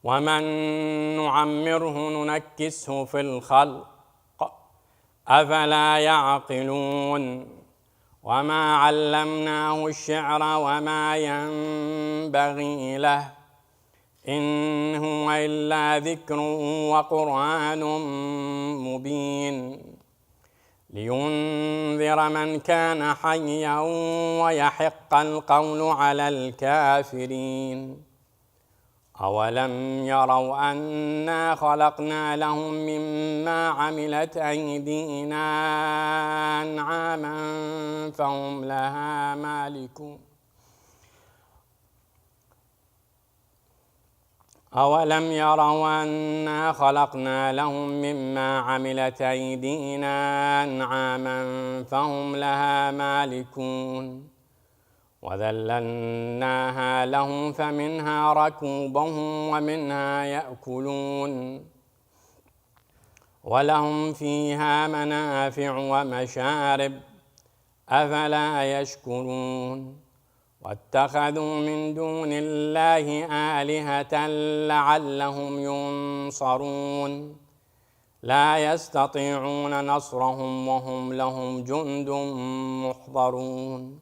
ومن نعمره ننكسه في الخلق أفلا يعقلون وما علمناه الشعر وما ينبغي له إن هو إلا ذكر وقرآن مبين لينذر من كان حيا ويحق القول على الكافرين أولم يروا أنا خلقنا لهم مما عملت أيدينا أنعاما فهم لها مالكون أولم يروا أنا خلقنا لهم مما عملت أيدينا أنعاما فهم لها مالكون وذللناها لهم فمنها ركوبهم ومنها يأكلون ولهم فيها منافع ومشارب أفلا يشكرون واتخذوا من دون الله آلهة لعلهم ينصرون لا يستطيعون نصرهم وهم لهم جند محضرون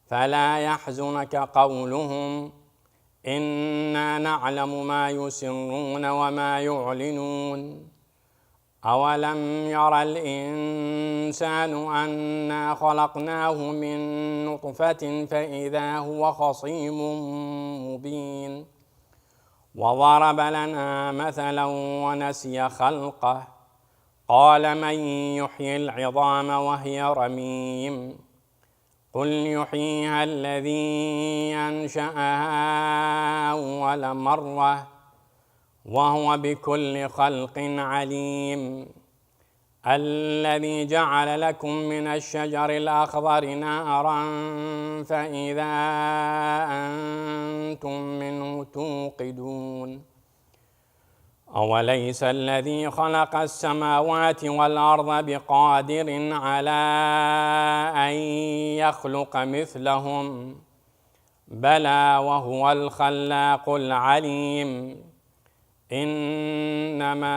فلا يحزنك قولهم إنا نعلم ما يسرون وما يعلنون أولم ير الإنسان أنا خلقناه من نطفة فإذا هو خصيم مبين وضرب لنا مثلا ونسي خلقه قال من يحيي العظام وهي رميم قل يحييها الذي أنشأها أول مرة وهو بكل خلق عليم الذي جعل لكم من الشجر الأخضر نارا فإذا أنتم منه توقدون أوليس الذي خلق السماوات والأرض بقادر على أن يخلق مثلهم بلى وهو الخلاق العليم إنما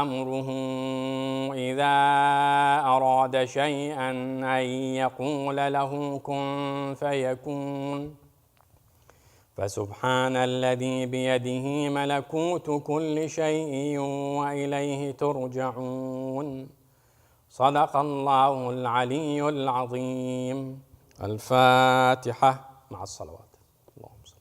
أمره إذا أراد شيئا أن يقول له كن فيكون فسبحان الذي بيده ملكوت كل شيء وإليه ترجعون صدق الله العلي العظيم. الفاتحة مع الصلوات. اللهم صل.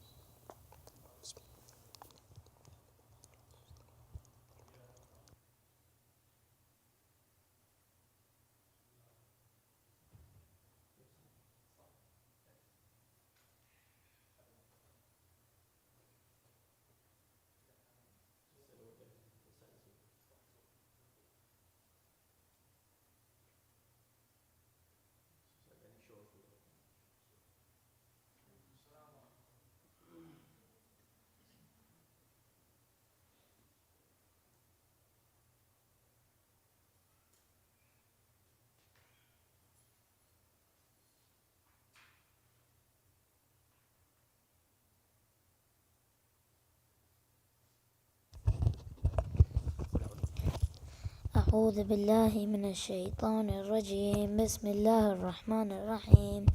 أعوذ بالله من الشيطان الرجيم. بسم الله الرحمن الرحيم.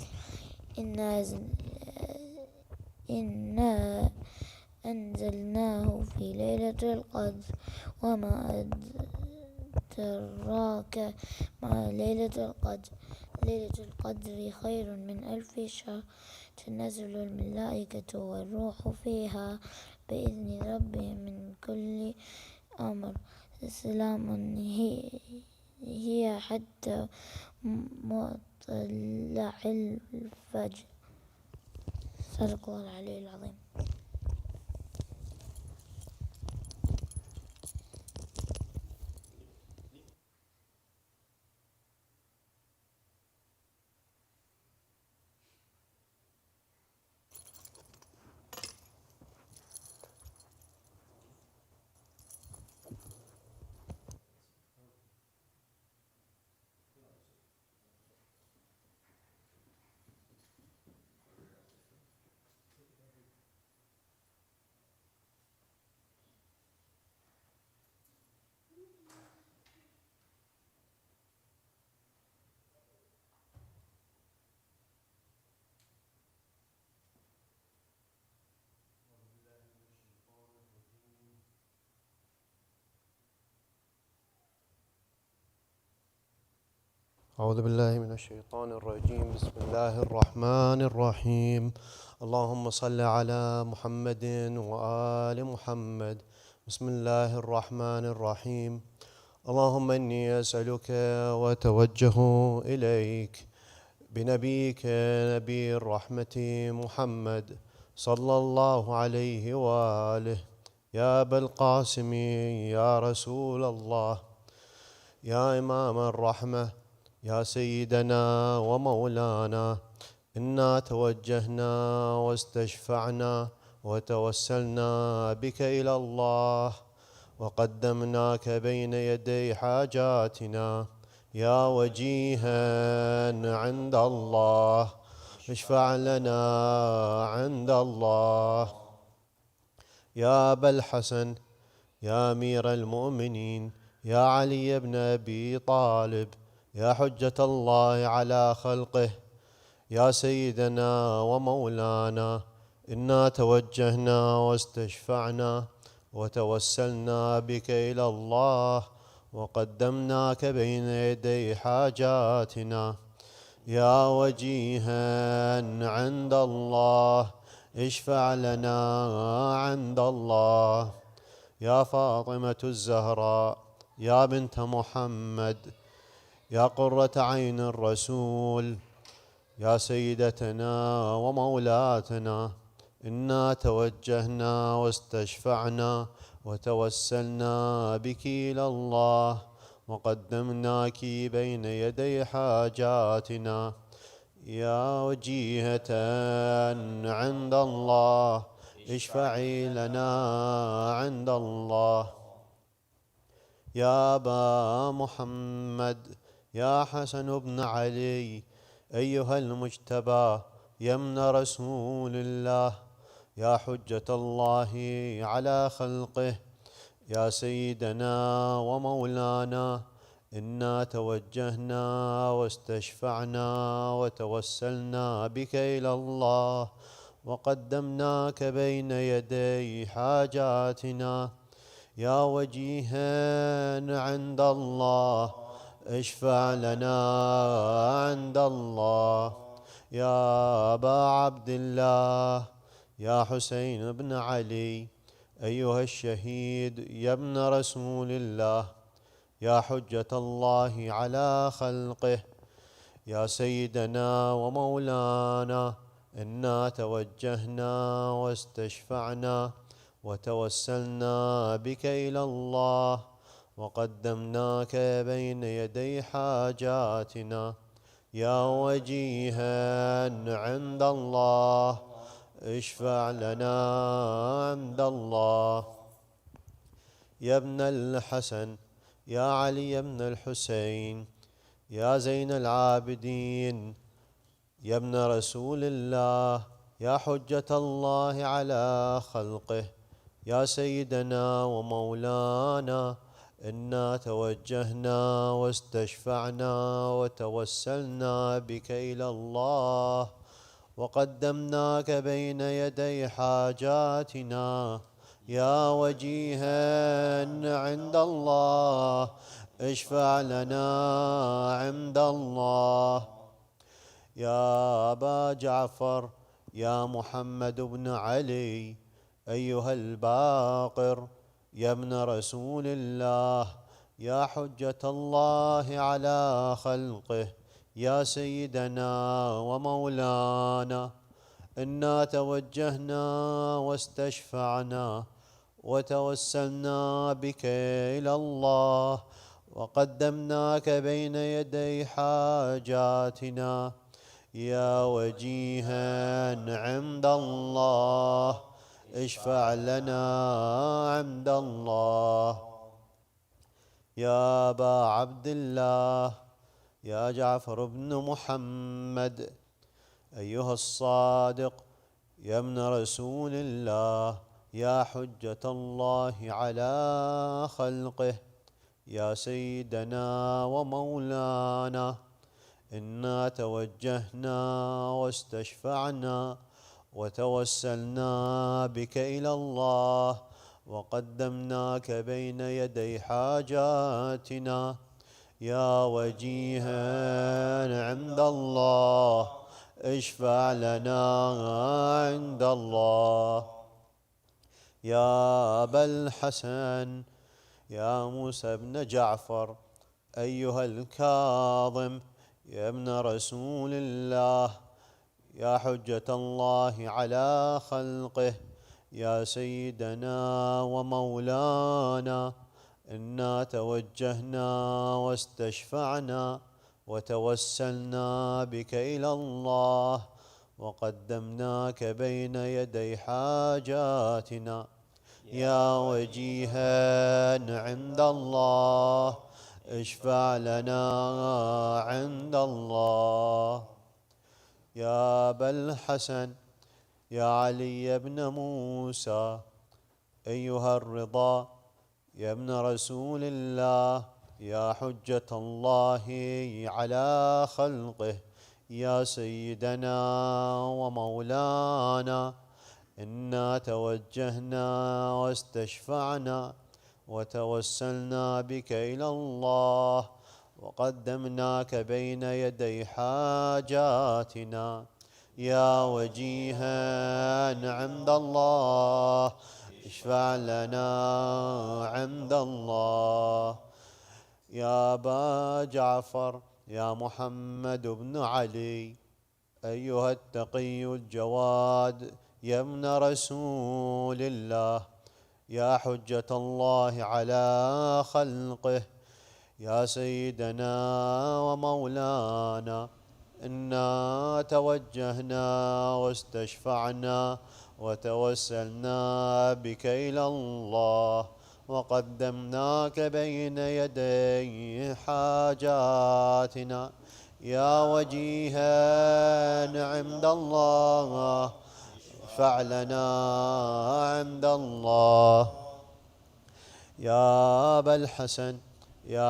إنا أنزلناه في ليلة القدر وما أدراك ما ليلة القدر. ليلة القدر خير من 1000 شهر. تنزل الملائكة والروح فيها بإذن ربهم من كل أمر. سلام هي حتى مطلع الفجر. صدق الله العلي العظيم. أعوذ بالله من الشيطان الرجيم. بسم الله الرحمن الرحيم. اللهم صل على محمد وآل محمد. بسم الله الرحمن الرحيم. اللهم إني أسألك وأتوجه إليك بنبيك نبي الرحمة محمد صلى الله عليه وآله، يا أبا القاسم يا رسول الله، يا إمام الرحمة، يا سيدنا ومولانا، إنا توجهنا واستشفعنا وتوسلنا بك إلى الله وقدمناك بين يدي حاجاتنا، يا وجيها عند الله اشفع لنا عند الله. يا أبا الحسن، يا أمير المؤمنين، يا علي بن أبي طالب، يا حجة الله على خلقه، يا سيدنا ومولانا، إنا توجهنا واستشفعنا وتوسلنا بك إلى الله وقدمناك بين يدي حاجاتنا، يا وجيها عند الله اشفع لنا عند الله. يا فاطمة الزهراء، يا بنت محمد، يا قرة عين الرسول، يا سيدتنا ومولاتنا، إنا توجهنا واستشفعنا وتوسلنا بك إلى الله وقدمناك بين يدي حاجاتنا، يا وجيهة عند الله اشفعي لنا عند الله. يا أبا محمد، يا حسن بن علي، أيها المجتبى، يا ابن رسول الله، يا حجة الله على خلقه، يا سيدنا ومولانا، إنا توجهنا واستشفعنا وتوسلنا بك إلى الله وقدمناك بين يدي حاجاتنا، يا وجيها عند الله اشفع لنا عند الله. يا أبا عبد الله، يا حسين بن علي، أيها الشهيد، يا ابن رسول الله، يا حجة الله على خلقه، يا سيدنا ومولانا، إنا توجهنا واستشفعنا وتوسلنا بك إلى الله وقدمناك بين يدي حاجاتنا، يا وجيها عند الله اشفع لنا عند الله. يا ابن الحسن، يا علي بن الحسين، يا زين العابدين، يا ابن رسول الله، يا حجة الله على خلقه، يا سيدنا ومولانا، إنا توجهنا واستشفعنا وتوسلنا بك إلى الله وقدمناك بين يدي حاجاتنا، يا وجيها عند الله اشفع لنا عند الله. يا أبا جعفر، يا محمد بن علي، أيها الباقر، يا ابن رسول الله، يا حجة الله على خلقه، يا سيدنا ومولانا، إنا توجهنا واستشفعنا وتوسلنا بك إلى الله وقدمناك بين يدي حاجاتنا، يا وجيها عند الله اشفع لنا عند الله. يا أبا عبد الله، يا جعفر بن محمد، أيها الصادق، يا ابن رسول الله، يا حجة الله على خلقه، يا سيدنا ومولانا، إنا توجهنا واستشفعنا وتوسلنا بك إلى الله وقدمناك بين يدي حاجاتنا، يا وجيها عند الله اشفع لنا عند الله. يا أبا الحسن يا موسى بن جعفر أيها الكاظم يا ابن رسول الله، يا حجة الله على خلقه، يا سيدنا ومولانا، إنا توجهنا واستشفعنا وتوسلنا بك إلى الله وقدمناك بين يدي حاجاتنا، يا وجيها عند الله اشفع لنا عند الله. يا أبا الحسن يا علي بن موسى أيها الرضا يا ابن رسول الله، يا حجة الله على خلقه، يا سيدنا ومولانا، إنا توجهنا واستشفعنا وتوسلنا بك إلى الله وقدمناك بين يدي حاجاتنا، يا وجيها عند الله اشفع لنا عند الله. يا أبا جعفر يا محمد بن علي أيها التقي الجواد يا ابن رسول الله، يا حجة الله على خلقه، يا سيدنا ومولانا، إنا توجهنا واستشفعنا وتوسلنا بك إلى الله وقدمناك بين يدي حاجاتنا، يا وجيها عند الله اشفع لنا عند الله. يا أبا الحسن يا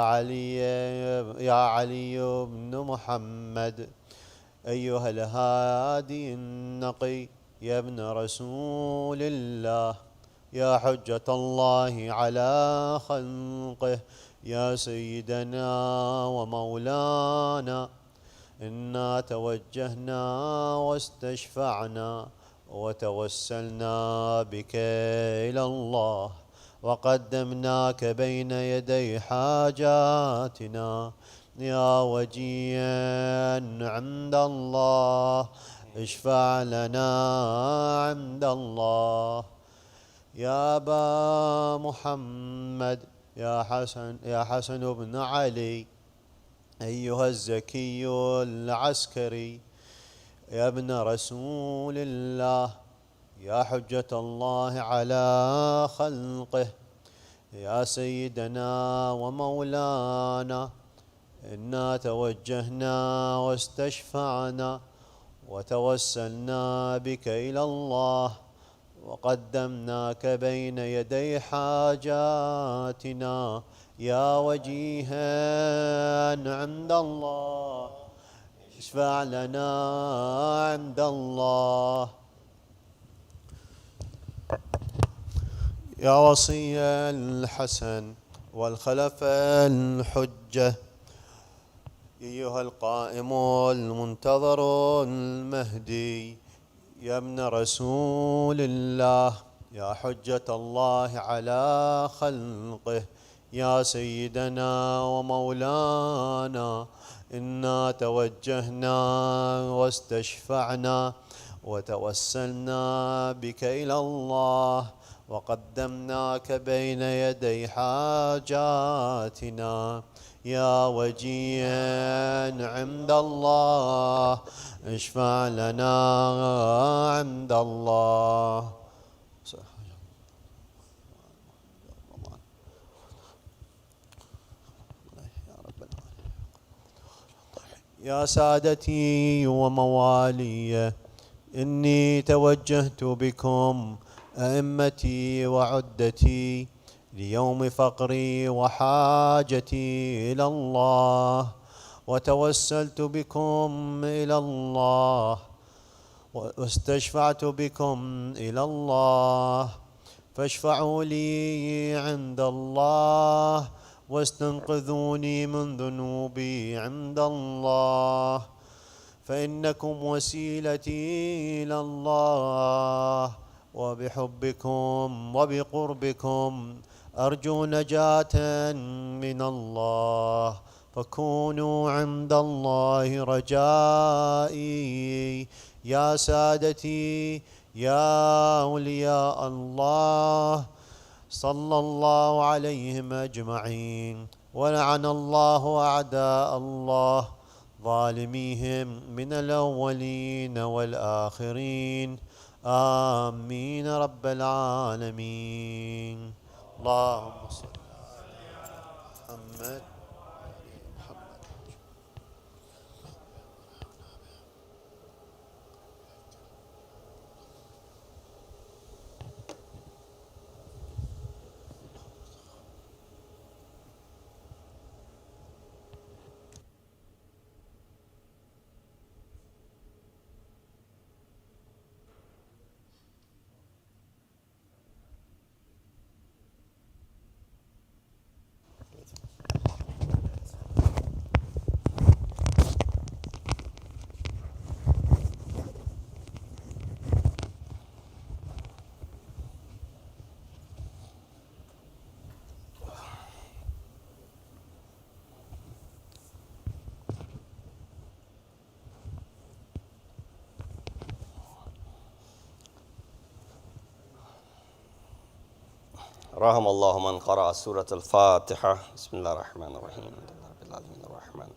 علي بن محمد أيها الهادي النقي يا ابن رسول الله، يا حجة الله على خلقه، يا سيدنا ومولانا، إنا توجهنا واستشفعنا وتوسلنا بك إلى الله وقدمناك بين يدي حاجاتنا، يا وجيا عند الله اشفع لنا عند الله. يا أبا محمد يا حسن بن علي أيها الزكي العسكري يا ابن رسول الله، يا حجة الله على خلقه، يا سيدنا ومولانا، إنا توجهنا واستشفعنا وتوسلنا بك إلى الله وقدمناك بين يدي حاجاتنا، يا وجيها عند الله اشفع لنا عند الله. يا وصي الحسن والخلف الحجة أيها القائم المنتظر المهدي يا ابن رسول الله، يا حجة الله على خلقه، يا سيدنا ومولانا، إنا توجهنا واستشفعنا وتوسلنا بك إلى الله وقدمناك بين يدي حاجاتنا، يا وجيها عند الله اشفع لنا عند الله. يا سادتي وموالي، إني توجهت بكم أئمتي وعدتي ليوم فقري وحاجتي إلى الله، وتوسلت بكم إلى الله واستشفعت بكم إلى الله، فاشفعوا لي عند الله واستنقذوني من ذنوبي عند الله، فإنكم وسيلتي إلى الله، وبحبكم وبقربكم أرجو نجاة من الله، فكونوا عند الله رجائي يا سادتي يا أولياء الله. صلى الله عليهم أجمعين، ولعن الله أعداء الله ظالميهم من الأولين والآخرين، آمين رب العالمين. اللهم صل على محمد. رحم الله من قرأ سورة الفاتحة. بسم الله الرحمن الرحيم. الحمد لله رب العالمين الرحمن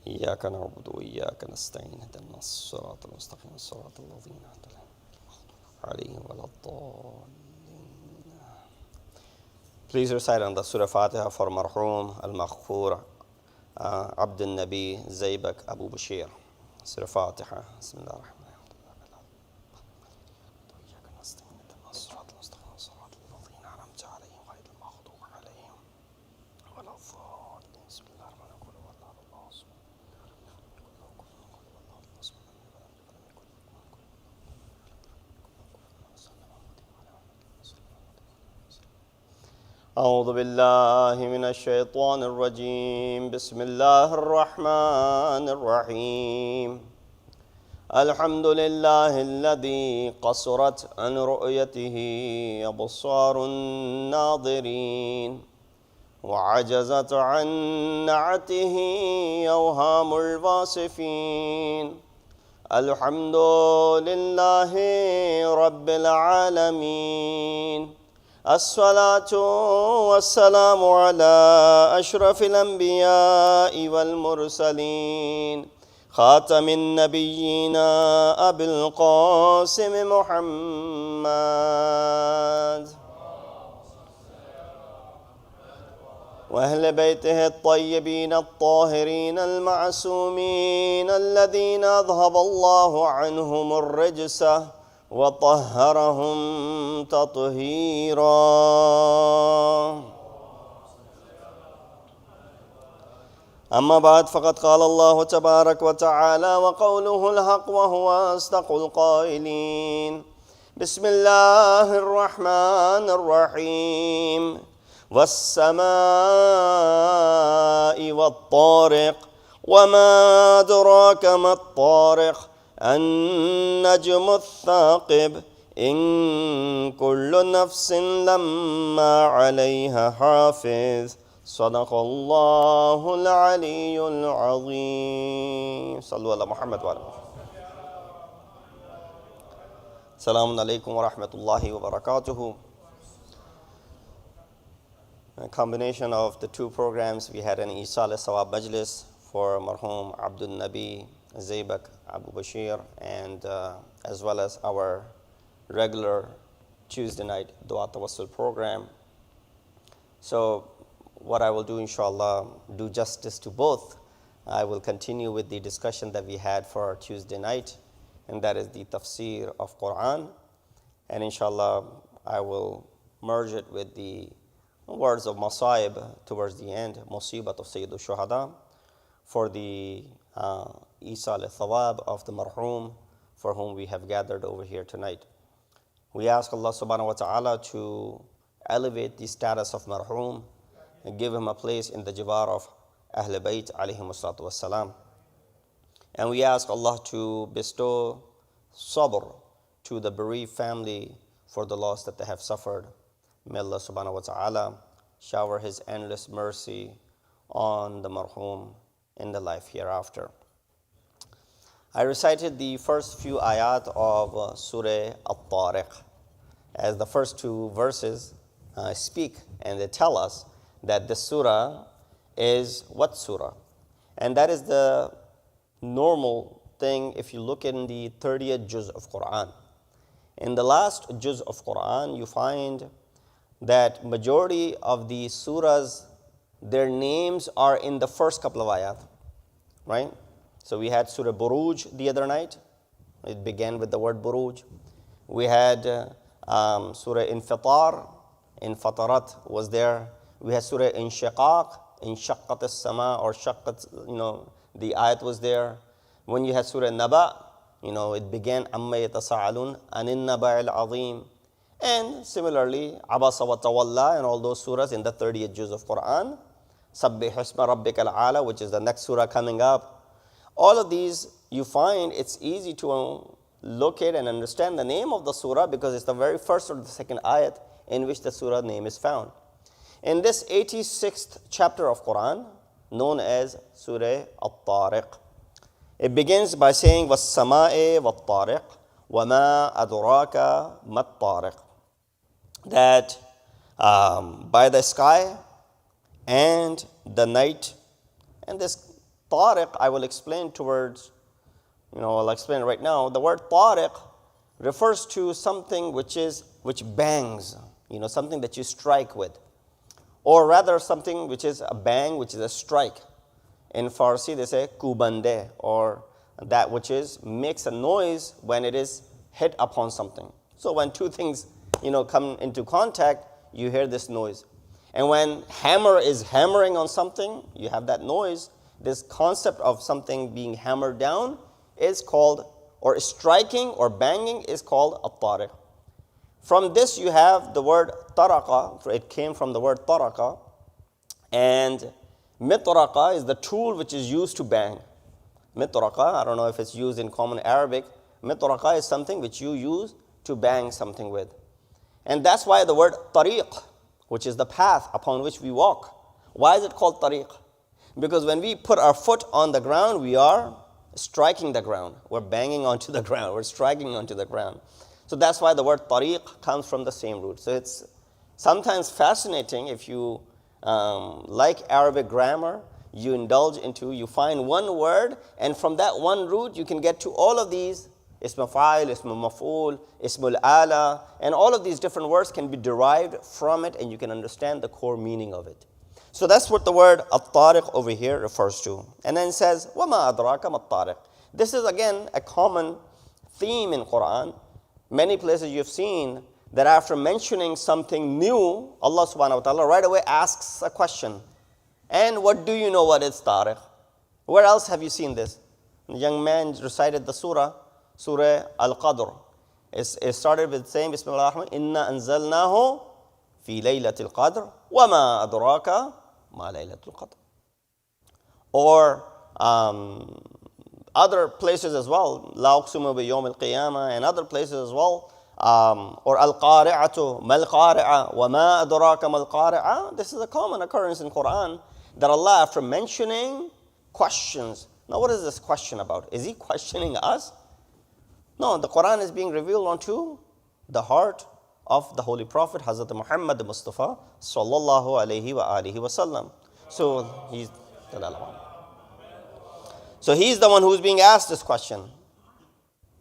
إياك نعبد وإياك نستعين اهدنا الصراط المستقيم صراط الذين أنعمت عليهم ولا الضالين. Please recite on the Surah Fatiha for Marhum Al-Maghfur Abd al-Nabi Zaybak Abu Bashir. Surah Fatiha. بسم الله الرحمن أعوذ بالله من الشيطان الرجيم. بسم الله الرحمن الرحيم. الحمد لله الذي قصرت عن رؤيته أبصار الناظرين وعجزت عن نعته أوهام الواصفين. الحمد لله رب العالمين. الصلاة والسلام على أشرف الأنبياء والمرسلين خاتم النبيين أبي القاسم محمد وأهل بيته الطيبين الطاهرين المعصومين الذين أذهب الله عنهم الرجس وطهرهم تطهيرا. أما بعد، فقد قال الله تبارك وتعالى وقوله الحق وهو أصدق القائلين. بسم الله الرحمن الرحيم. والسماء والطارق وما أدراك ما الطارق النجم الثاقب إن كل نفس لما عليها حافظ. صدق الله العلي العظيم. صلوا على محمد وعلى السلام عليكم ورحمة الله وبركاته. A combination of the two programs, we had an Isal Sawab Majlis for Marhum Abdul Nabi Zaybak Abu Bashir, and as well as our regular Tuesday night Dua Tawassul program. So what I will do, inshallah, do justice to both. I will continue with the discussion that we had for our Tuesday night, and that is the Tafsir of Quran. And inshallah, I will merge it with the words of Masaib towards the end, Musibat of Sayyidu Shuhada, for the Isal al-Thawab of the Marhum for whom we have gathered over here tonight. We ask Allah subhanahu wa ta'ala to elevate the status of Marhum give him a place in the jiwar of Ahl Bayt alayhim salatu wassalam. And we ask Allah to bestow sabr to the bereaved family for the loss that they have suffered. May Allah subhanahu wa ta'ala shower His endless mercy on the marhum in the life hereafter. I recited the first few ayat of Surah at-Tariq, as the first two verses speak, and they tell us that the surah is what surah? And that is the normal thing if you look in the 30th juz of Quran. In the last juz of Quran, you find that majority of the surahs, their names are in the first couple of ayat, right? So we had Surah Buruj the other night. It began with the word Buruj. We had Surah Infitar, Infatarat was there. We had Surah Inshiqaq, Inshaqqat as-sama, or Shaqqat, the ayat was there. When you had Surah Naba, it began Amma yatasa'alun anin naba'il azim. And similarly, Abasa wa Tawalla and all those surahs in the 30th juz of Quran. Sabbih Hisma Rabbikal Ala, which is the next surah coming up. All of these, you find it's easy to locate and understand the name of the surah because it's the very first or the second ayat in which the surah name is found. In this 86th chapter of Quran, known as Surah at-Tariq, it begins by saying, وَالسَّمَاءِ وَالطَّارِقِ وَمَا أَدْرَاكَ مَا-الطَّارِقِ, that by the sky and the night. And this Tariq, I will explain towards, I'll explain right now. The word Tariq refers to something which bangs, something that you strike with. Or rather something which is a bang, which is a strike. In Farsi they say kubande, or that which makes a noise when it is hit upon something. So when two things, come into contact, you hear this noise. And when hammer is hammering on something, you have that noise. This concept of something being hammered down is called, or striking or banging is called at-tariq. From this you have the word taraqa. It came from the word taraqa. And mitraqa is the tool which is used to bang. Mitraqa, I don't know if it's used in common Arabic. Mitraqa is something which you use to bang something with. And that's why the word tariq, which is the path upon which we walk. Why is it called tariq? Because when we put our foot on the ground, we are striking the ground. We're banging onto the ground. We're striking onto the ground. So that's why the word tariq comes from the same root. So it's sometimes fascinating if you like Arabic grammar, you find one word, and from that one root you can get to all of these. Ism fa'il, ism maf'ul, ismul ala, and all of these different words can be derived from it, and you can understand the core meaning of it. So that's what the word at-Tariq over here refers to. And then it says, وَمَا أَدْرَاكَ مَا-الطَّارِقِ. This is again a common theme in Quran. Many places you've seen that after mentioning something new, Allah subhanahu wa ta'ala right away asks a question. And what do you know what is Tariq? Where else have you seen this? The young man recited the surah Al-Qadr. It started with saying, Bismillah ar-Rahman, Inna anzalnahu fi laylatil qadr, wa ma adraka ma laylatul qadr. Or other places as well, La uqsimu bi yawm al-qiyamah, and other places as well, or al-qari'atu mal-qari'a, wa ma adraka mal-qari'a. This is a common occurrence in Quran, that Allah, after mentioning questions. Now what is this question about? Is He questioning us? No, the Quran is being revealed onto the heart of the Holy Prophet, Hazrat Muhammad Mustafa sallallahu alayhi wa alihi wa sallam. So he's the one who's being asked this question.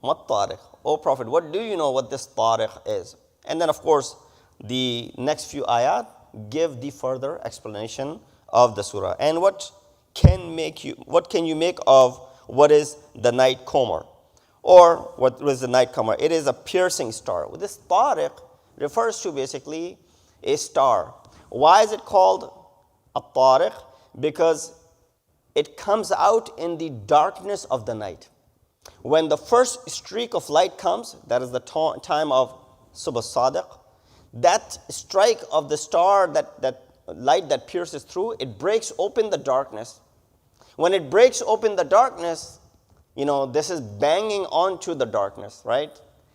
What Tariq? O Prophet, what do you know what this Tariq is? And then of course, the next few ayat give the further explanation of the surah. And what can you make of what is the night comer? Or what is the night comer? It is a piercing star. This Tariq refers to basically a star. Why is it called a Tariq? Because it comes out in the darkness of the night. When the first streak of light comes, that is the time of Subh Sadiq, that strike of the star that light that pierces through, it breaks open the darkness. When it breaks open the darkness, this is banging onto the darkness, right?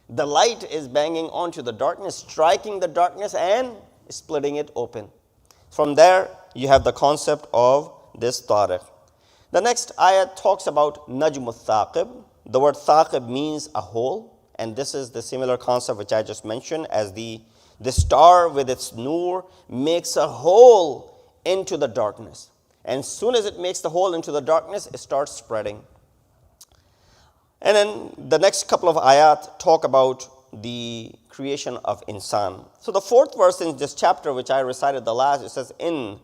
The light is banging onto the darkness, striking the darkness and splitting it open. From there, you have the concept of this tariq. The next ayat talks about najm al-thaqib. The word thaqib means a hole, and this is the similar concept which I just mentioned, as the star with its nur makes a hole into the darkness. And as soon as it makes the hole into the darkness, it starts spreading. And then the next couple of ayat talk about the creation of insan. So the fourth verse in this chapter, which I recited the last, it says, in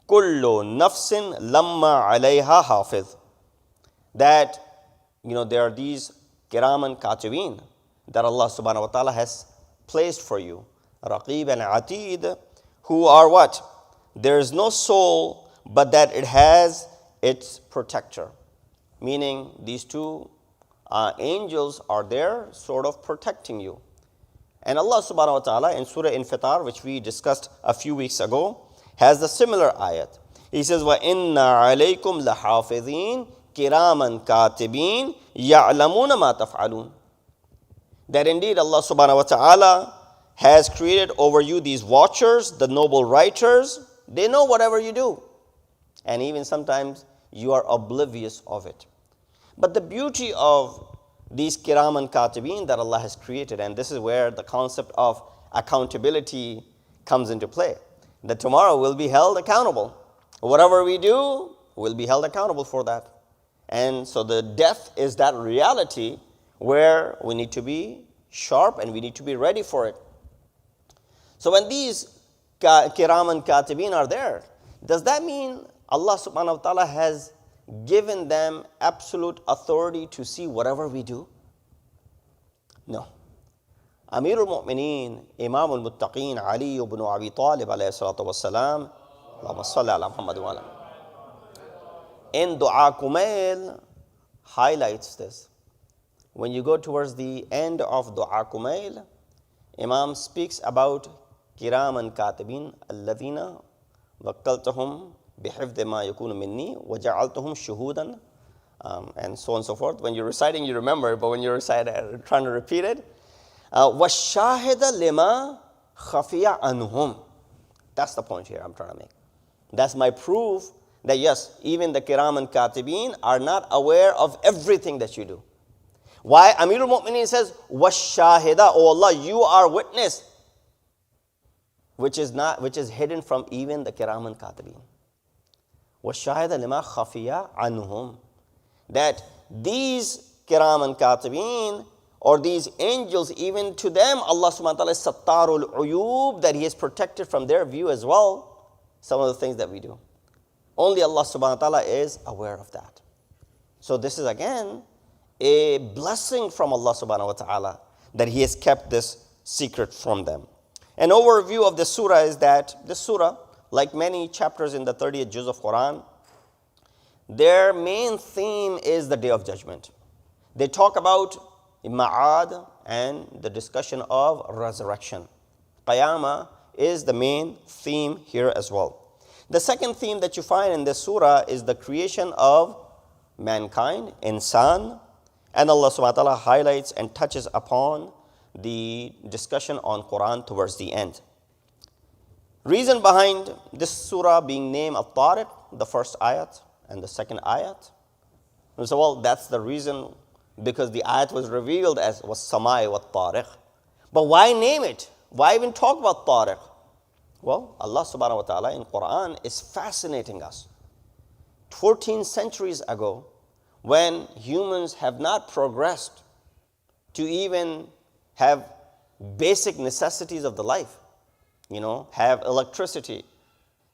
kullu nafsin lamma alayha hafiz. That, there are these kiraman katibin that Allah subhanahu wa ta'ala has placed for you. Raqib and atid, who are what? There is no soul, but that it has its protector. Meaning these two angels are there sort of protecting you. And Allah subhanahu wa ta'ala in Surah Infitar, which we discussed a few weeks ago, has the similar ayat. He says, وَإِنَّا عَلَيْكُمْ لَحَافِظِينَ كِرَامًا كَاتِبِينَ يَعْلَمُونَ مَا تَفْعَلُونَ. That indeed Allah subhanahu wa ta'ala has created over you these watchers, the noble writers. They know whatever you do. And even sometimes you are oblivious of it. But the beauty of these kiraman katibin that Allah has created, and this is where the concept of accountability comes into play, that tomorrow we'll be held accountable. Whatever we do, we'll be held accountable for that. And so the death is that reality where we need to be sharp and we need to be ready for it. So when these kiraman katibin are there, does that mean Allah subhanahu wa ta'ala has given them absolute authority to see whatever we do? No. Amir al-Mu'mineen, Imam al-Muttaqeen, Ali ibn Abi Talib alayhi salatu wassalam, Allahumma salli ala Muhammad wa ala, in Dua Kumail highlights this. When you go towards the end of Dua Kumail, Imam speaks about kiraman katibin alladhina wakkaltahum بِحِفْظِ مَا يَكُونُ مِنِّي وَجَعَلْتُهُمْ شُهُودًا, and so on and so forth. When you're reciting, you remember, but when you're trying to repeat it, وَالشَّاهِدَ لِمَا خَفِيَ عَنْهُمْ. That's the point here I'm trying to make. That's my proof that yes, even the kiraman katibin are not aware of everything that you do. Why? Amirul Mu'mineen says, وَالشَّاهِدَ, oh Allah, you are witness, which is hidden from even the kiraman katibin. وَالشَّاهِدَ لِمَا خَفِيَ عَنْهُمْ. That these kiraman katibin, or these angels, even to them, Allah subhanahu wa ta'ala is sattarul uyub, that He is protected from their view as well, some of the things that we do. Only Allah subhanahu wa ta'ala is aware of that. So this is again a blessing from Allah subhanahu wa ta'ala, that He has kept this secret from them. An overview of the surah is that this surah, like many chapters in the 30th juz of Quran, their main theme is the Day of Judgment. They talk about Ma'ad and the discussion of resurrection. Qiyamah is the main theme here as well. The second theme that you find in this surah is the creation of mankind, insan, and Allah subhanahu wa ta'ala highlights and touches upon the discussion on Quran towards the end. Reason behind this surah being named at-Tariq, the first ayat and the second ayat. So, well, that's the reason, because the ayat was revealed as was samai wa at-Tariq. But why name it? Why even talk about Tariq? Well, Allah subhanahu wa ta'ala in Quran is fascinating us. 14 centuries ago, when humans have not progressed to even have basic necessities of the life, have electricity,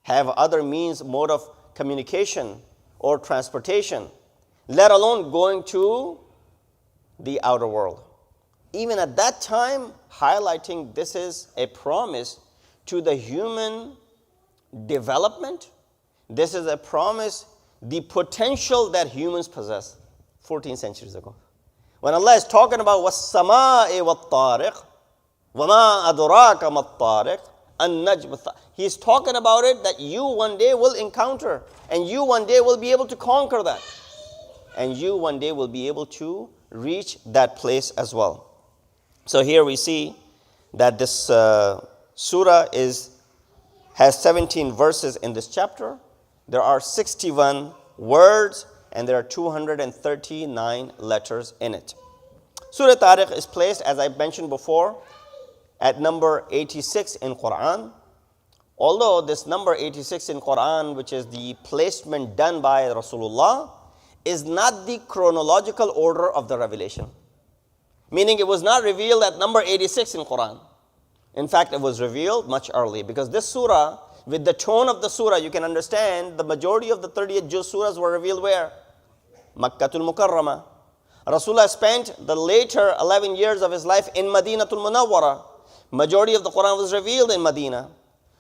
have other mode of communication or transportation, let alone going to the outer world. Even at that time, highlighting this is a promise to the human development. This is a promise, the potential that humans possess 14 centuries ago. When Allah is talking about وَالسَّمَاءِ وَالطَّارِقِ وَمَا أَدْرَاكَ مَا الطَّارِقِ, An-Najm. He's talking about it that you one day will encounter, and you one day will be able to conquer that. And you one day will be able to reach that place as well. So here we see that this surah has 17 verses in this chapter. There are 61 words and there are 239 letters in it. Surah Tariq is placed, as I mentioned before, at number 86 in Quran. Although this number 86 in Quran, which is the placement done by Rasulullah, is not the chronological order of the revelation. Meaning it was not revealed at number 86 in Quran. In fact, it was revealed much early, because this surah, with the tone of the surah, you can understand the majority of the 38 juz surahs were revealed where? Makkatul Mukarramah. Rasulullah spent the later 11 years of his life in Madinatul Munawwara. Majority of the Quran was revealed in Medina.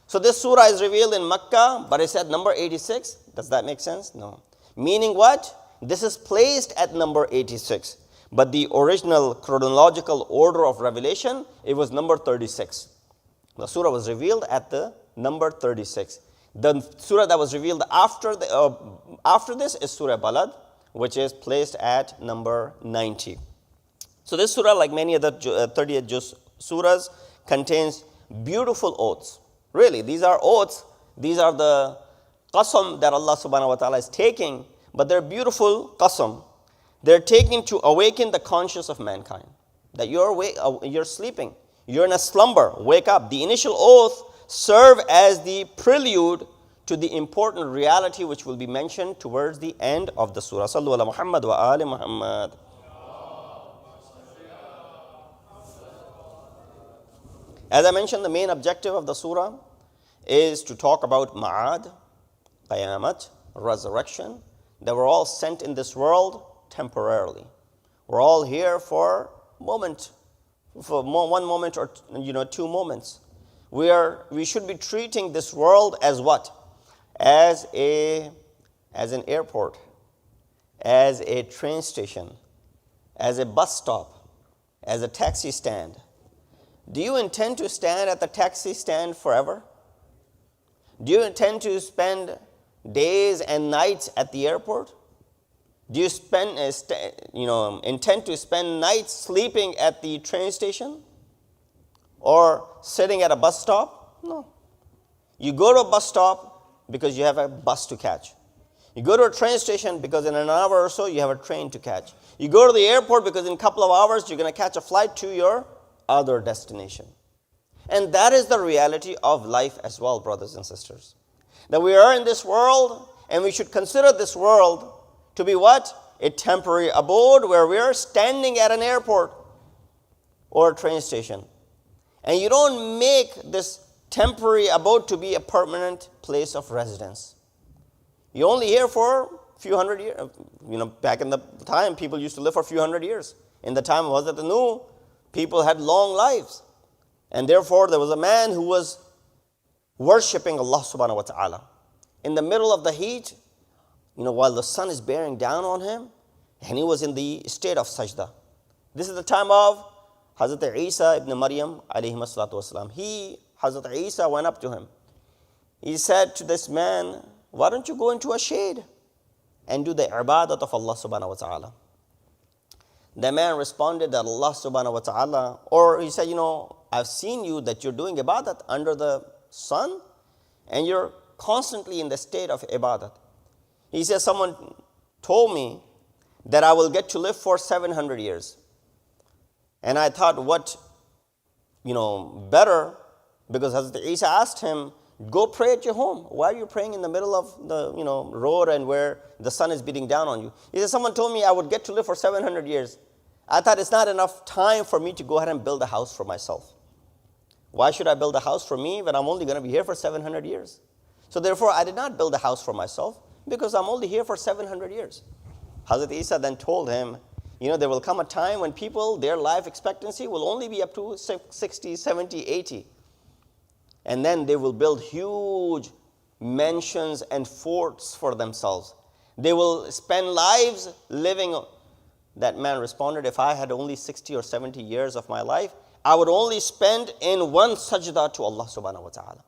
So this surah is revealed in Makkah, but it said number 86. Does that make sense? No. Meaning what? This is placed at number 86. But the original chronological order of revelation, it was number 36. The surah was revealed at the number 36. The surah that was revealed after this is Surah Balad, which is placed at number 90. So this surah, like many other 38 juz surahs, contains beautiful oaths. Really, these are oaths. These are the qasam that Allah subhanahu wa ta'ala is taking, but they're beautiful qasam. They're taken to awaken the conscience of mankind. That you're sleeping, you're in a slumber, wake up. The initial oath serve as the prelude to the important reality which will be mentioned towards the end of the surah. Sallu ala Muhammad wa ali Muhammad. As I mentioned, the main objective of the surah is to talk about ma'ad, qayamat, resurrection, that we're all sent in this world temporarily. We're all here for a moment, for one moment or 2 moments. We should be treating this world as what? As an airport, as a train station, as a bus stop, as a taxi stand. Do you intend to stand at the taxi stand forever? Do you intend to spend days and nights at the airport? Do you intend to spend nights sleeping at the train station or sitting at a bus stop? No. You go to a bus stop because you have a bus to catch. You go to a train station because in an hour or so you have a train to catch. You go to the airport because in a couple of hours you're going to catch a flight to your other destination. And that is the reality of life as well, brothers and sisters. That we are in this world and we should consider this world to be what? A temporary abode where we are standing at an airport or a train station. And you don't make this temporary abode to be a permanent place of residence. You're only here for a few hundred years. Back in the time, people used to live for a few hundred years. In the time of Hazrat Nuh, people had long lives. And therefore, there was a man who was worshipping Allah subhanahu wa ta'ala. In the middle of the heat, while the sun is bearing down on him, and he was in the state of sajda. This is the time of Hazrat Isa ibn Maryam alayhi salatu wasalam. Hazrat Isa went up to him. He said to this man, why don't you go into a shade and do the ibadat of Allah subhanahu wa ta'ala? The man responded that Allah subhanahu wa ta'ala, or he said, I've seen you that you're doing ibadat under the sun and you're constantly in the state of ibadat. He says, someone told me that I will get to live for 700 years. And I thought, what, better, because Hazrat Isa asked him, go pray at your home. Why are you praying in the middle of the, road and where the sun is beating down on you? He said, someone told me I would get to live for 700 years. I thought it's not enough time for me to go ahead and build a house for myself. Why should I build a house for me when I'm only going to be here for 700 years? So therefore, I did not build a house for myself, because I'm only here for 700 years. Hazrat Isa then told him, there will come a time when people, their life expectancy will only be up to 60, 70, 80. And then they will build huge mansions and forts for themselves. They will spend lives living. That man responded, if I had only 60 or 70 years of my life, I would only spend in one sajda to Allah subhanahu wa ta'ala.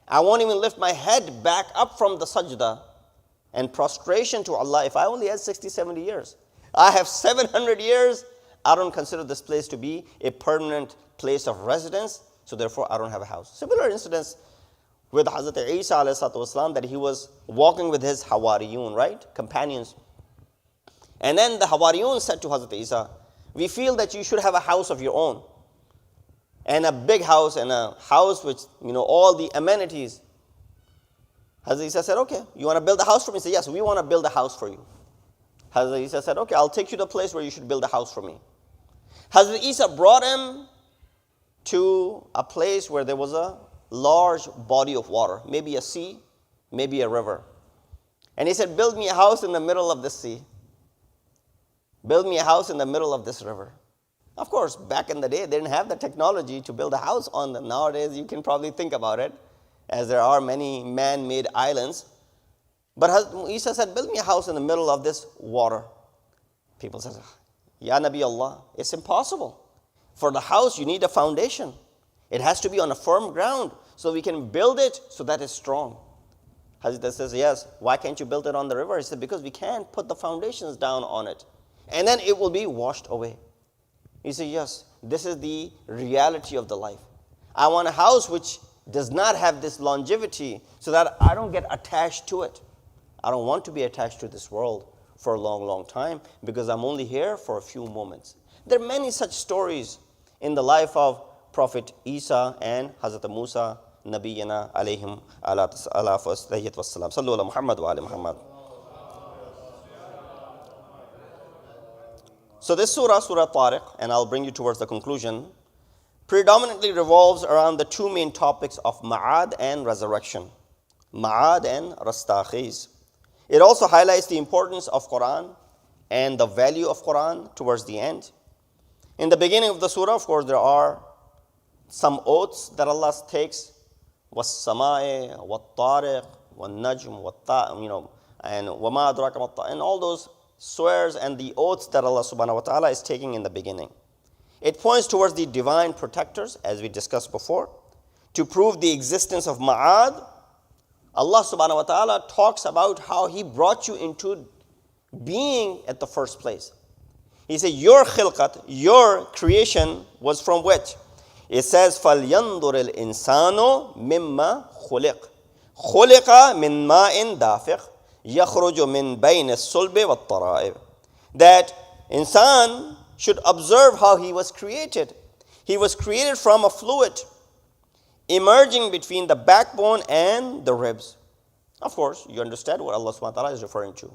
I won't even lift my head back up from the sajda and prostration to Allah if I only had 60, 70 years. I have 700 years. I don't consider this place to be a permanent place of residence, so therefore I don't have a house. Similar incidents with Hazrat Isa alayhi salatu wasalam, that he was walking with his Hawariyun, right? Companions. And then the Hawariyun said to Hazrat Isa, we feel that you should have a house of your own. And a big house, and a house with, all the amenities. Hazrat Isa said, okay, you want to build a house for me? He said, yes, we want to build a house for you. Hazrat Isa said, okay, I'll take you to the place where you should build a house for me. Hazrat Isa brought him to a place where there was a large body of water, maybe a sea, maybe a river. And he said, build me a house in the middle of this sea. Build me a house in the middle of this river. Of course, back in the day, they didn't have the technology to build a house on them. Nowadays, you can probably think about it, as there are many man-made islands. But Isa said, build me a house in the middle of this water. People said, Ya Nabi Allah, it's impossible. For the house, you need a foundation. It has to be on a firm ground so we can build it so that it's strong. Hazrat says, yes, why can't you build it on the river? He said, because we can't put the foundations down on it. And then it will be washed away. He said, yes, this is the reality of the life. I want a house which does not have this longevity so that I don't get attached to it. I don't want to be attached to this world for a long, long time because I'm only here for a few moments. There are many such stories in the life of Prophet Isa and Hazrat Musa, Nabiyana alayhim ala wassalam. Sallu ala Muhammad wa ala Muhammad. So this surah, Surah at-Tariq, and I'll bring you towards the conclusion, predominantly revolves around the two main topics of Ma'ad and resurrection. Ma'ad and Rastakhiz. It also highlights the importance of Quran and the value of Quran towards the end. In the beginning of the surah, of course, there are some oaths that Allah takes. Was-sama'i, wat-tariq, wan-najm, and wama adraka mat-tariq, and all those swears and the oaths that Allah subhanahu wa ta'ala is taking in the beginning. It points towards the divine protectors, as we discussed before. To prove the existence of Ma'ad, Allah subhanahu wa ta'ala talks about how He brought you into being at the first place. He said, your khilqat, your creation was from which? It says, فَلْيَنْظُرِ الْإِنسَانُ مِمَّا خُلِقَ خُلِقَ مِنْ مَاءٍ دَافِقٍ يَخْرُجُ مِنْ بَيْنِ الصُّلْبِ وَالتَّرَائِبِ. That insan should observe how he was created. He was created from a fluid emerging between the backbone and the ribs. Of course, you understand what Allah subhanahu wa ta'ala is referring to.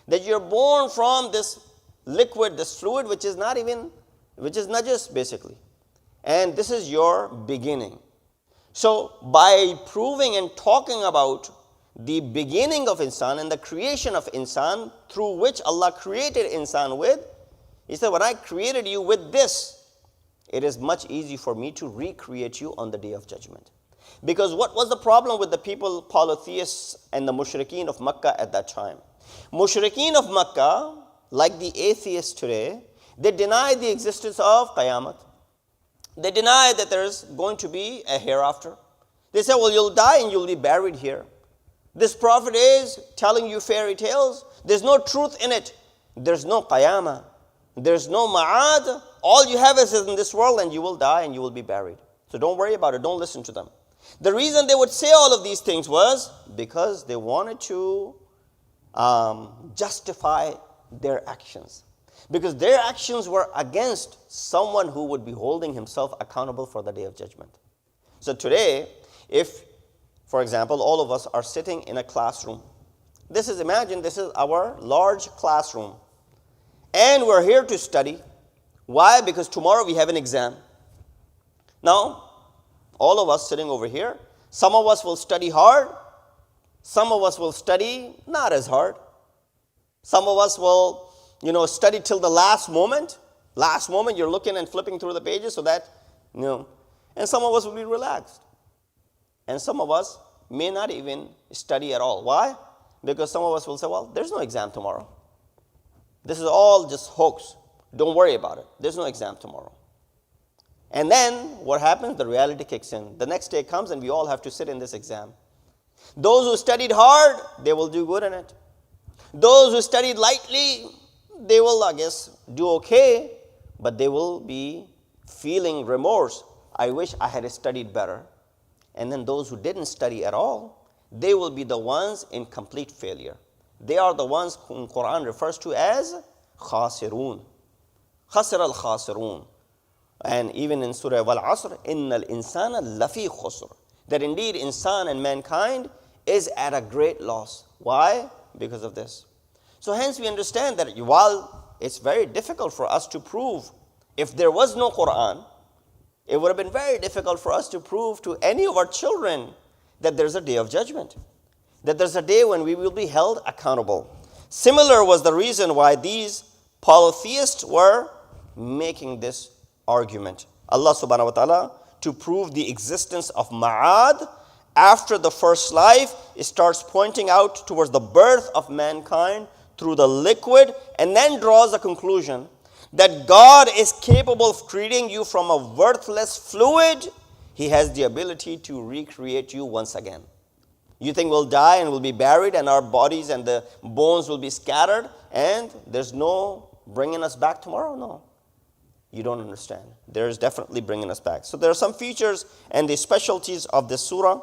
That you're born from this liquid, this fluid, which is najis basically. And this is your beginning. So by proving and talking about the beginning of insan and the creation of insan through which Allah created insan with, He said, when I created you with this, it is much easier for me to recreate you on the day of judgment. Because what was the problem with the people, polytheists and the mushrikeen of Makkah at that time? Mushrikeen of Makkah, like the atheists today, they deny the existence of Qiyamah. They deny that there is going to be a hereafter. They say, well, you'll die and you'll be buried here. This prophet is telling you fairy tales. There's no truth in it. There's no Qiyamah. There's no Ma'ad. All you have is in this world and you will die and you will be buried. So don't worry about it. Don't listen to them. The reason they would say all of these things was because they wanted to justify their actions. Because their actions were against someone who would be holding himself accountable for the day of judgment. So today, if, for example, all of us are sitting in a classroom. Imagine this is our large classroom. And we're here to study. Why? Because tomorrow we have an exam. Now, all of us sitting over here, some of us will study hard. Some of us will study not as hard. Some of us will, study till the last moment. Last moment, you're looking and flipping through the pages so that, and some of us will be relaxed. And some of us may not even study at all. Why? Because some of us will say, well, there's no exam tomorrow. This is all just hoax. Don't worry about it. There's no exam tomorrow. And then what happens? The reality kicks in. The next day comes and we all have to sit in this exam. Those who studied hard, they will do good in it. Those who studied lightly, they will, I guess, do okay, but they will be feeling remorse. I wish I had studied better. And then those who didn't study at all, they will be the ones in complete failure. They are the ones whom Quran refers to as khasirun. Khasir al-khasirun. And even in Surah Wal-Asr, innal insana lafi khusr. That indeed insan and mankind is at a great loss. Why? Because of this. So hence we understand that while it's very difficult for us to prove, if there was no Quran, it would have been very difficult for us to prove to any of our children that there's a day of judgment, that there's a day when we will be held accountable. Similar was the reason why these polytheists were making this argument. Allah subhanahu wa ta'ala, to prove the existence of ma'ad after the first life, it starts pointing out towards the birth of mankind through the liquid, and then draws a conclusion that God is capable of creating you from a worthless fluid. He has the ability to recreate you once again. You think we'll die and we'll be buried and our bodies and the bones will be scattered and there's no bringing us back tomorrow? No. You don't understand. There's definitely bringing us back. So there are some features and the specialties of this surah,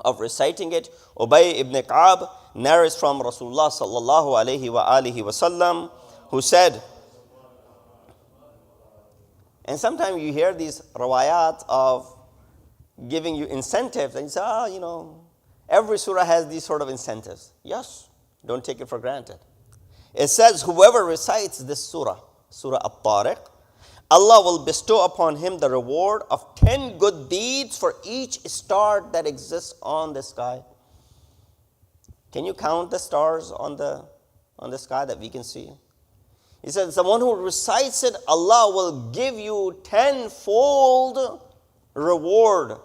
of reciting it. Ubay ibn Ka'ab narrates from Rasulullah sallallahu alayhi wa alihi wasallam, who said, and sometimes you hear these rawayat of giving you incentives, and you say, every surah has these sort of incentives. Yes, don't take it for granted. It says, whoever recites this surah, Surah at-Tariq, Allah will bestow upon him the reward of 10 good deeds for each star that exists on the sky. Can you count the stars on the sky that we can see? He said, someone who recites it, Allah will give you 10-fold reward.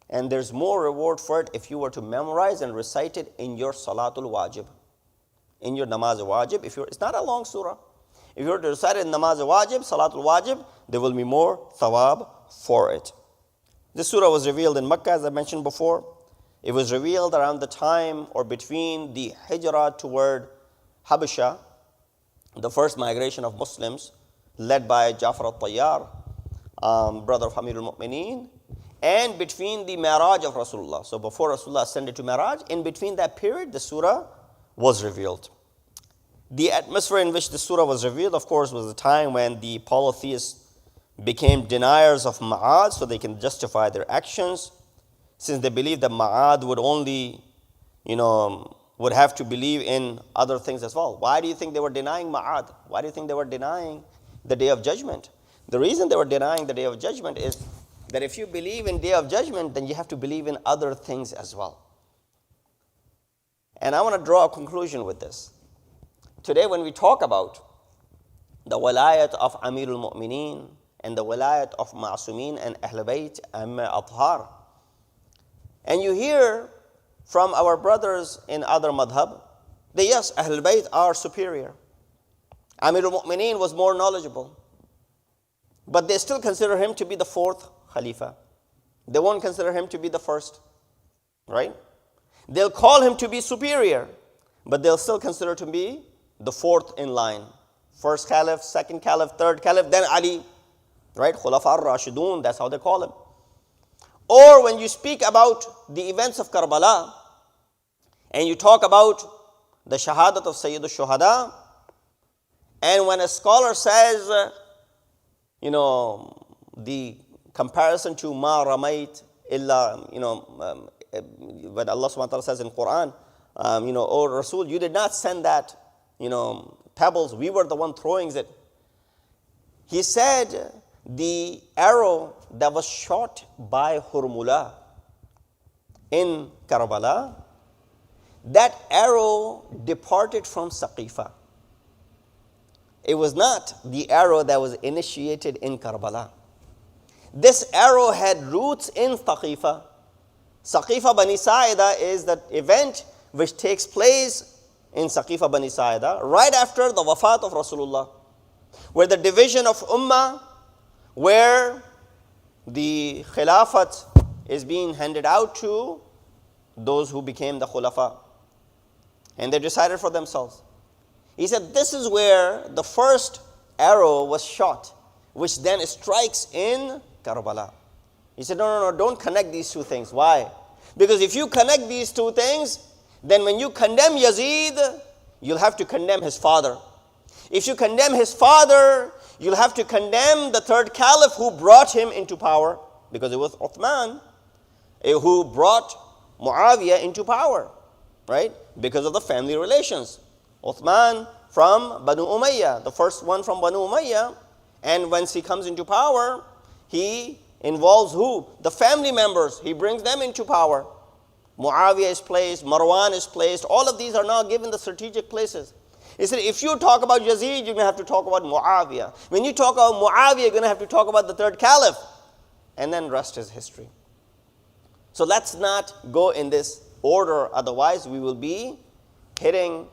And there's more reward for it if you were to memorize and recite it in your Salatul Wajib. In your Namaz Wajib. It's not a long surah. If you were to recite it in Namaz Wajib, Salatul Wajib, there will be more thawab for it. This surah was revealed in Makkah, as I mentioned before. It was revealed around the time or between the hijrah toward Habasha, the first migration of Muslims, led by Ja'far al-Tayyar, brother of Amir al-Mu'mineen, and between the Mi'raj of Rasulullah. So before Rasulullah ascended to Mi'raj, in between that period, the surah was revealed. The atmosphere in which the surah was revealed, of course, was the time when the polytheists became deniers of ma'ad, so they can justify their actions, since they believed that ma'ad would only, would have to believe in other things as well. Why do you think they were denying ma'ad? Why do you think they were denying the day of judgment? The reason they were denying the day of judgment is that if you believe in day of judgment, then you have to believe in other things as well. And I want to draw a conclusion with this. Today when we talk about the walayat of Amir al-Mu'mineen and the walayat of Ma'asumin and Ahl Bayt and Athhar, and you hear from our brothers in other madhab that yes, Ahl Bayt are superior. Amir al-Mu'mineen was more knowledgeable. But they still consider him to be the fourth Khalifa. They won't consider him to be the first. Right? They'll call him to be superior, but they'll still consider to be the fourth in line. First Caliph, second Caliph, third Caliph, then Ali. Right? Khulafa ar-Rashidun, that's how they call him. Or when you speak about the events of Karbala, and you talk about the shahadat of Sayyid al-Shuhada, and when a scholar says, the comparison to ma ramait illa, when Allah subhanahu wa ta'ala says in Quran, O Rasul, you did not send that, pebbles, we were the one throwing it. He said the arrow that was shot by Hurmula in Karbala, that arrow departed from Saqifa. It was not the arrow that was initiated in Karbala. This arrow had roots in Saqifa. Saqifa Bani Sa'ida is the event which takes place in Saqifa Bani Sa'ida right after the wafat of Rasulullah, where the division of Ummah where the Khilafat is being handed out to those who became the Khulafa. And they decided for themselves. He said, this is where the first arrow was shot, which then strikes in Karbala. He said, no, don't connect these two things. Why? Because if you connect these two things, then when you condemn Yazid, you'll have to condemn his father. If you condemn his father, you'll have to condemn the third caliph who brought him into power, because it was Uthman who brought Muawiyah into power, right? Because of the family relations. Uthman from Banu Umayyah, the first one from Banu Umayyah, and once he comes into power, he involves who? The family members. He brings them into power. Muawiyah is placed, Marwan is placed. All of these are now given the strategic places. He said, if you talk about Yazid, you're going to have to talk about Muawiyah. When you talk about Muawiyah, you're going to have to talk about the third caliph. And then rest is history. So let's not go in this order, otherwise we will be hitting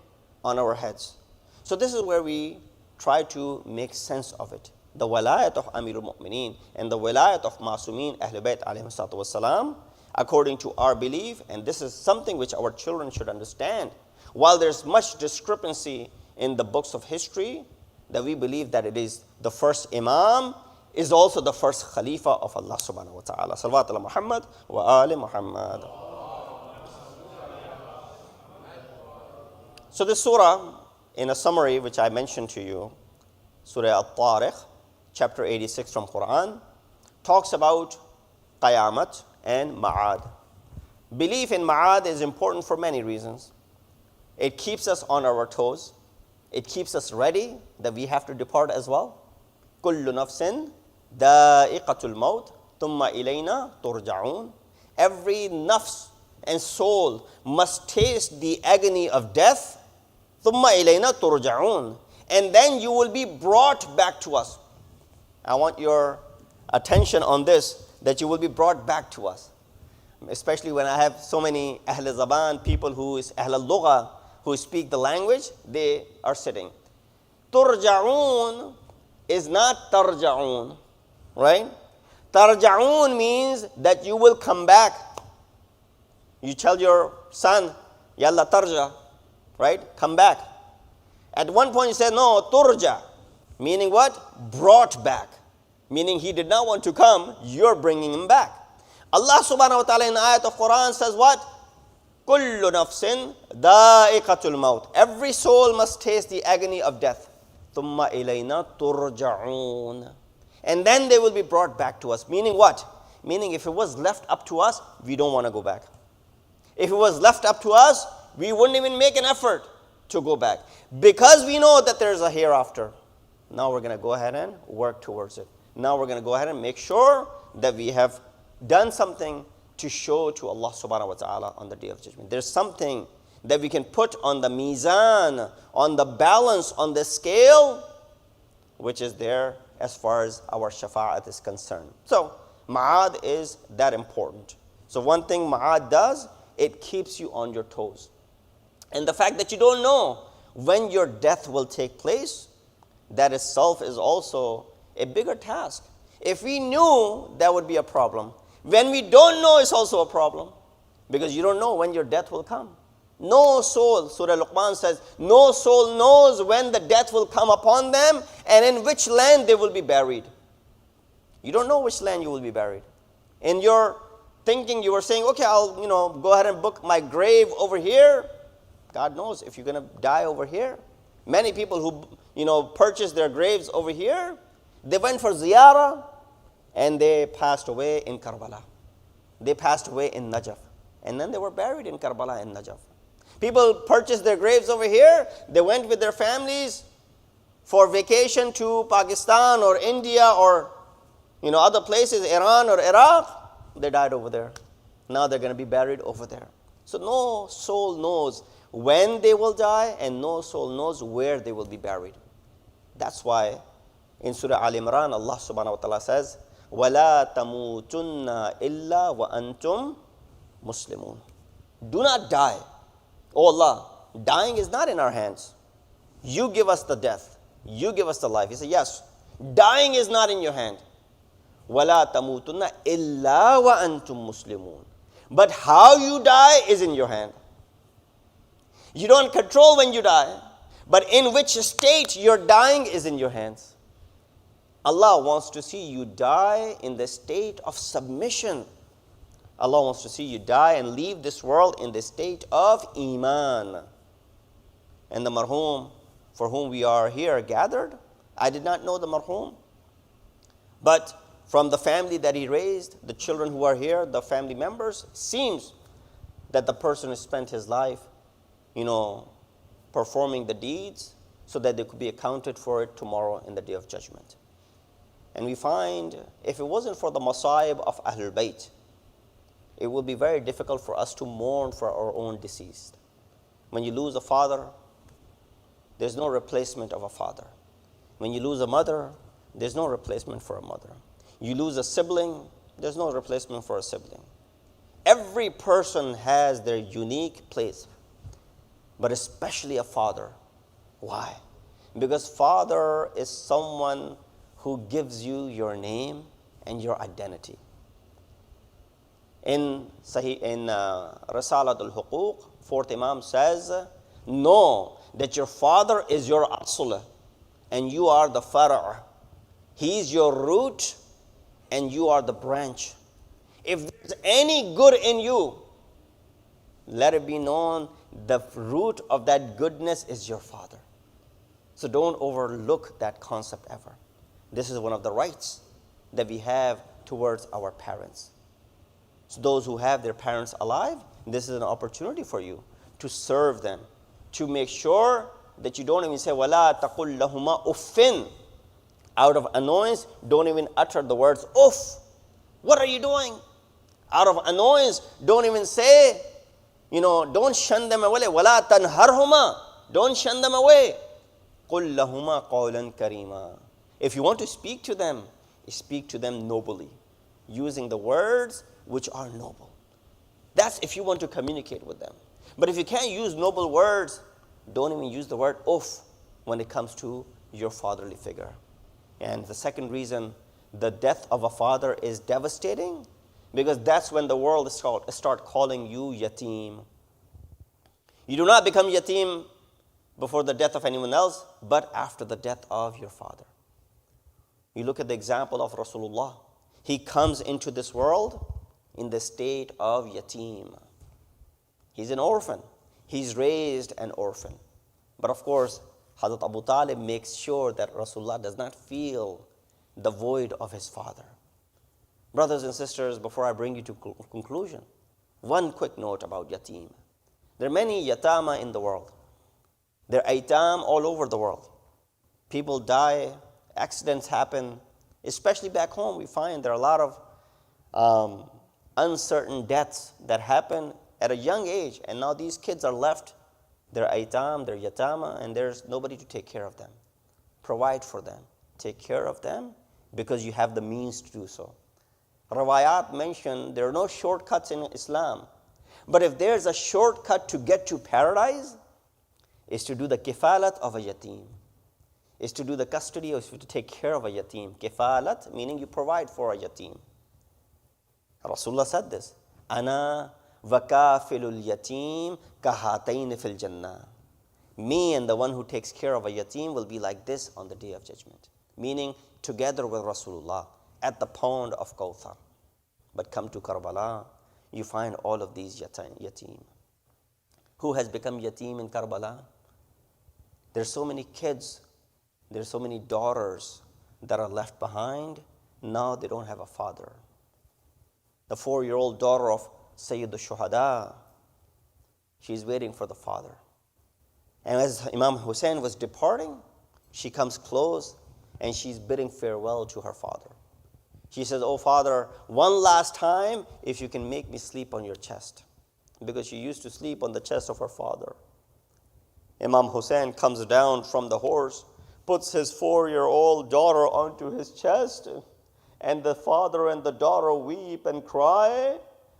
on our heads. So this is where we try to make sense of it. The walayat of Amirul Mu'mineen and the walayat of Masumin Ahlul Bayt alayhi salatu wassalam, according to our belief, and this is something which our children should understand. While there's much discrepancy in the books of history, that we believe that it is the first Imam, is also the first Khalifa of Allah subhanahu wa ta'ala. Salawat ala Muhammad wa ali Muhammad. So this surah, in a summary which I mentioned to you, Surah at-Tariq, chapter 86 from Quran, talks about Qayamat and Ma'ad. Belief in Ma'ad is important for many reasons. It keeps us on our toes. It keeps us ready that we have to depart as well. كُلُّ نَفْسٍ دَائِقَةُ الْمَوْتِ ثُمَّ إِلَيْنَا تُرْجَعُونَ. Every nafs and soul must taste the agony of death. ثُمَّ إِلَيْنَا تُرْجَعُونَ. And then you will be brought back to us. I want your attention on this, that you will be brought back to us. Especially when I have so many Ahl Zaban, people who is Ahl al-Lugha, who speak the language, they are sitting. Turja'un is not tarja'un, right? Tarja'un means that you will come back. You tell your son, Yalla tarja, right? Come back. At one point you said, no, turja, meaning what? Brought back. Meaning he did not want to come, you're bringing him back. Allah subhanahu wa ta'ala in the ayat of Quran says what? كُلُّ نَفْسٍ دَائِقَةُ الْمَوْتِ. Every soul must taste the agony of death. ثُمَّ إِلَيْنَا تُرْجَعُونَ. And then they will be brought back to us. Meaning what? Meaning if it was left up to us, we don't want to go back. If it was left up to us, we wouldn't even make an effort to go back. Because we know that there's a hereafter. Now we're going to go ahead and work towards it. Now we're going to go ahead and make sure that we have done something to show to Allah subhanahu wa ta'ala on the Day of Judgment. There's something that we can put on the mizan, on the balance, on the scale, which is there as far as our shafa'at is concerned. So, ma'ad is that important. So one thing ma'ad does, it keeps you on your toes. And the fact that you don't know when your death will take place, that itself is also a bigger task. If we knew, that would be a problem. When we don't know, it's also a problem. Because you don't know when your death will come. No soul, Surah Luqman says, no soul knows when the death will come upon them and in which land they will be buried. You don't know which land you will be buried. In your thinking, you were saying, okay, I'll go ahead and book my grave over here. God knows if you're going to die over here. Many people who purchased their graves over here, they went for ziyarah and they passed away in Karbala. They passed away in Najaf. And then they were buried in Karbala and Najaf. People purchased their graves over here. They went with their families for vacation to Pakistan or India or other places, Iran or Iraq. They died over there. Now they're going to be buried over there. So no soul knows when they will die and no soul knows where they will be buried. That's why in Surah Al-Imran, Allah subhanahu wa ta'ala says, وَلَا تَمُوتُنَّ إِلَّا وَأَنْتُمْ مُسْلِمُونَ. Do not die. Oh Allah, dying is not in our hands. You give us the death. You give us the life. He said, yes, dying is not in your hand. وَلَا تَمُوتُنَّ إِلَّا وَأَنْتُمْ مُسْلِمُونَ. But how you die is in your hand. You don't control when you die, but in which state you're dying is in your hands. Allah wants to see you die in the state of submission. Allah wants to see you die and leave this world in the state of Iman. And the marhum for whom we are here gathered, I did not know the marhum, but from the family that he raised, the children who are here, the family members, seems that the person has spent his life, performing the deeds so that they could be accounted for it tomorrow in the Day of Judgment. And we find if it wasn't for the masa'ib of Ahlul Bayt, it would be very difficult for us to mourn for our own deceased. When you lose a father, there's no replacement of a father. When you lose a mother, there's no replacement for a mother. You lose a sibling, there's no replacement for a sibling. Every person has their unique place, but especially a father. Why? Because father is someone who gives you your name and your identity. In Risalat al-Huquq, fourth Imam says, know that your father is your asl and you are the far'. He is your root and you are the branch. If there's any good in you, let it be known the root of that goodness is your father. So don't overlook that concept ever. This is one of the rights that we have towards our parents. So those who have their parents alive, this is an opportunity for you to serve them, to make sure that you don't even say, وَلَا تَقُلْ لَهُمَا أُفٍّ. Out of annoyance, don't even utter the words, uff. What are you doing? Out of annoyance, don't even say, don't shun them away. وَلَا تَنْهَرْهُمَا. Don't shun them away. قُلْ لَهُمَا قَوْلًا كَرِيمًا. If you want to speak to them nobly, using the words which are noble. That's if you want to communicate with them. But if you can't use noble words, don't even use the word uff when it comes to your fatherly figure. And the second reason, the death of a father is devastating, because that's when the world start calling you yatim. You do not become yatim before the death of anyone else, but after the death of your father. You look at the example of Rasulullah. He comes into this world in the state of yatim. He's an orphan. He's raised an orphan. But of course, Hazrat Abu Talib makes sure that Rasulullah does not feel the void of his father. Brothers and sisters, before I bring you to conclusion, one quick note about yatim. There are many yatama in the world. There are aitam all over the world. People die, accidents happen, especially back home. We find there are a lot of uncertain deaths that happen at a young age, and now these kids are left. They're aitam, they're yatama, and there's nobody to take care of them. Provide for them. Take care of them because you have the means to do so. Rawayat mention there are no shortcuts in Islam. But if there's a shortcut to get to paradise, is to do the kifalat of a yatim. Is to do the custody, or to take care of a yatim. Kifalat, meaning you provide for a yatim. Rasulullah said this, Ana vakafilul yatim kahatayn fil jannah. Me and the one who takes care of a yatim will be like this on the Day of Judgment. Meaning, together with Rasulullah at the pond of Kawthar. But come to Karbala, you find all of these yatim. Who has become yatim in Karbala? There's so many kids, there's so many daughters that are left behind. Now they don't have a father. The 4-year-old daughter of Sayyid al-Shuhada, she's waiting for the father. And as Imam Hussein was departing, she comes close and she's bidding farewell to her father. She says, "Oh father, one last time, if you can make me sleep on your chest." Because she used to sleep on the chest of her father. Imam Hussein comes down from the horse, puts his 4-year-old daughter onto his chest, and the father and the daughter weep and cry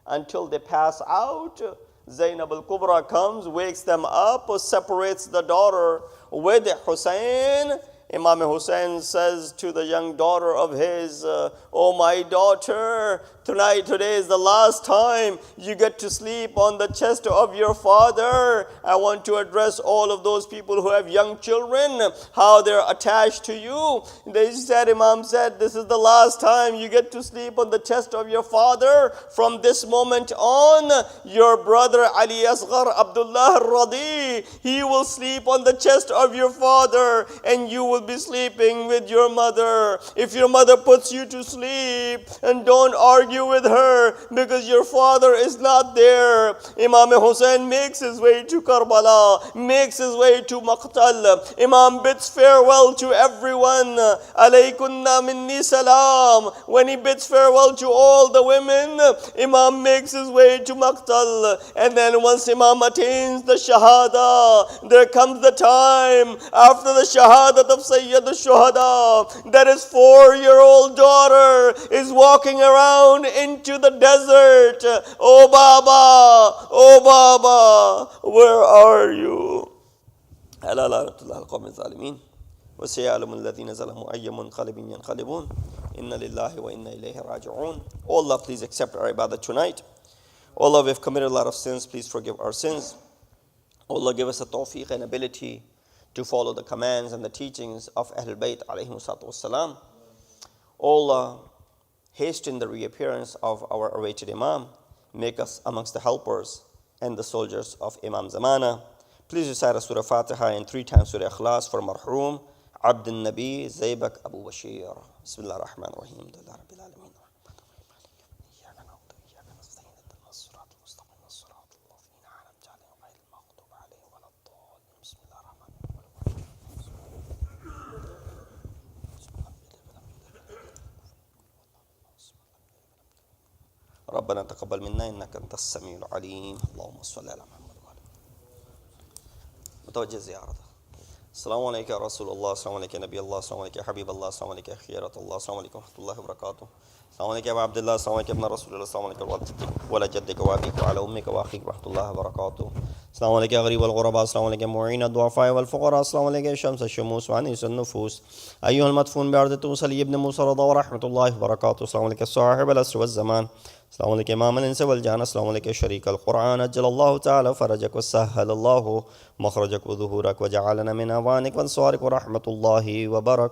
until they pass out. Zainab al-Kubra comes, wakes them up, separates the daughter with Hussein, Imam Hussein says to the young daughter of his, oh my daughter, today is the last time you get to sleep on the chest of your father. I want to address all of those people who have young children, how they're attached to you. Imam said, this is the last time you get to sleep on the chest of your father. From this moment on, your brother Ali Asghar Abdullah Radi, he will sleep on the chest of your father, and you will be sleeping with your mother. If your mother puts you to sleep, and don't argue with her because your father is not there. Imam Hussein makes his way to Karbala, makes his way to Maqtal. Imam bids farewell to everyone. Alaykunna minni salam. When he bids farewell to all the women, Imam makes his way to Maqtal. And then once Imam attains the Shahada, there comes the time after the Shahadat of Sayyid al-Shuhada that his 4-year-old daughter is walking around into the desert. Oh Baba, where are you? ألا لعنة الله القوم الظالمين وسيعلم الذين ظلموا أي منقلب ينقلبون إن لله وإنا إليه راجعون. Oh Allah, please accept our ibadah tonight. Oh Allah, we have committed a lot of sins. Please forgive our sins. Oh Allah, give us a tawfiq and ability to follow the commands and the teachings of Ahlul Bayt alayhimu salatu wassalam. Oh Allah, hasten the reappearance of our awaited Imam. Make us amongst the helpers and the soldiers of Imam Zamana. Please recite a Surah Fatiha and 3 times Surah Ikhlas for Marhum Abd al-Nabi Zaybak Abu Bashir. Bismillah ar-Rahman ar-Rahim. Alhamdulillah Rabbil Alameen. ربنا تقبل منا إنك أنت السميع العليم اللهم صل على محمد وعلى متوجه زيارة. السلام عليك يا رسول الله، السلام عليك يا نبي الله، السلام عليك يا حبيب الله، السلام عليك يا خيرة الله، السلام عليكم ورحمة الله وبركاته. السلام عليك يا أبا عبد الله، السلام عليك يا ابن رسول الله، السلام عليك وعلى جدك وأبيك وعلى أمك وأخيك ورحمة الله وبركاته. السلام عليك يا غريب الغرباء، السلام عليك يا معين الضعفاء والفقراء، السلام عليك يا شمس الشموس وعنيس النفوس، أيها المدفون بأرض توصل ابن موسى رضا ورحمة الله وبركاته. السلام عليك صاحب العصر والزمان، السلام عليك إمام الإنس والجان، السلام عليك شريك القرآن، أجل الله تعالى فرجك وسهل الله مخرجك وظهورك وجعلنا من أوانك وانصارك ورحمة الله وبركاته.